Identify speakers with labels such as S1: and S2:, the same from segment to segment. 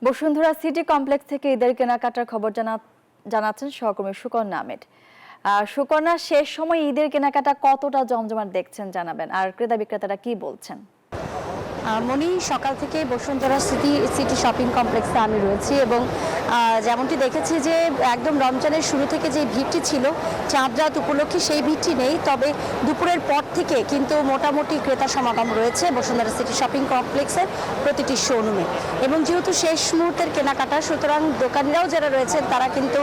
S1: Bashundhara city complex থেকে ঈদের কেনাকাটার খবর জানাচ্ছেন সহকর্মী সুকন্যা আহমেদ। সুকন্যা, শেষ সময় ঈদের কেনাকাটা কতটা জমজমাট দেখছেন জানাবেন, আর ক্রেতা বিক্রেতারা কি বলছেন?
S2: মনি, সকাল থেকে বসুন্ধরা সিটি শপিং কমপ্লেক্সে আমি রয়েছি এবং যেমনটি দেখেছি যে একদম রমজানের শুরু থেকে যে ভিড়টি ছিল চাঁদ রাত উপলক্ষে সেই ভিড়টি নেই, তবে দুপুরের পর থেকে কিন্তু মোটামুটি ক্রেতা সমাগম রয়েছে বসুন্ধরা সিটি শপিং কমপ্লেক্সের প্রতিটি শোরুমে। এবং যেহেতু শেষ মুহূর্তের কেনাকাটা, সুতরাং দোকানিরাও যারা রয়েছেন তারা কিন্তু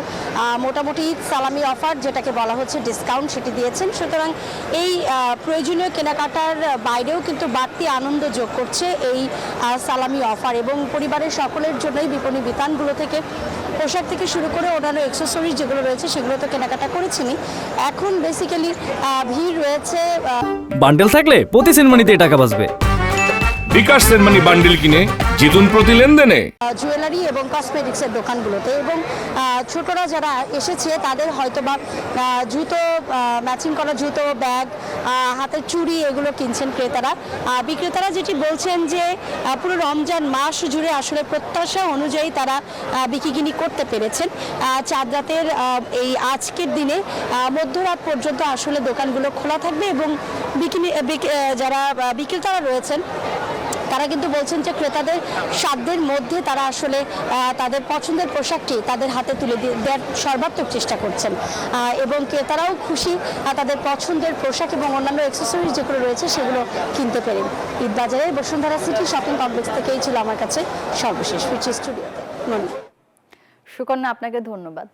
S2: মোটামুটি ঈদ সালামি অফার, যেটাকে বলা হচ্ছে ডিসকাউন্ট, সেটি দিয়েছেন। সুতরাং এই প্রয়োজনীয় কেনাকাটার বাইরেও কিন্তু বাড়তি আনন্দ যোগ করছে এই সালামি অফার, এবং পরিবারের সকলের জন্যই বিপণী বিতানগুলো থেকে পোশাক থেকে শুরু করে অন্যান্য অ্যাক্সেসরিজ যেগুলো রয়েছে সেগুলো তো কেনাকাটা করেছিনি। এখন বেসিক্যালি ভিড় রয়েছে।
S3: বান্ডেল থাকলে প্রতি সেনমানিতে টাকা বাঁচবে।
S4: বিকাশ সেনমানি বান্ডেল কিনে জিতুন প্রতি লেনদেনে।
S2: জুয়েলারি এবং কসমেটিক্সের দোকানগুলোতে, এবং ছোটরা যারা এসেছে তাদের হয়তোবা জুতো, ম্যাচিং করা জুতো, ব্যাগ, হাতের চুড়ি এগুলো কিনছেন ক্রেতারা। বিক্রেতারা যেটি বলছেন যে পুরো রমজান মাস জুড়ে আসলে প্রত্যাশা অনুযায়ী তারা বিক্রিকিনি করতে পেরেছেন। চাঁদ রাতের এই আজকের দিনে মধ্যরাত পর্যন্ত আসলে দোকানগুলো খোলা থাকবে, এবং যারা বিক্রেতারা রয়েছেন তারা কিন্তু বলছেন যে ক্রেতাদের সাধ্যের মধ্যে তারা আসলে তাদের পছন্দের পোশাকটি তাদের হাতে তুলে দেওয়ার সর্বাত্মক চেষ্টা করছেন, এবং ক্রেতারাও খুশি তাদের পছন্দের পোশাক এবং অন্যান্য অ্যাক্সেসরিজ যেগুলো রয়েছে সেগুলো কিনতে পেরে। ঈদ বাজারে বসুন্ধরা সিটি শপিং কমপ্লেক্স থেকেই ছিল আমার কাছে সর্বশেষ। ফিরছি স্টুডিওতে।
S1: সুকন্যা, আপনাকে ধন্যবাদ।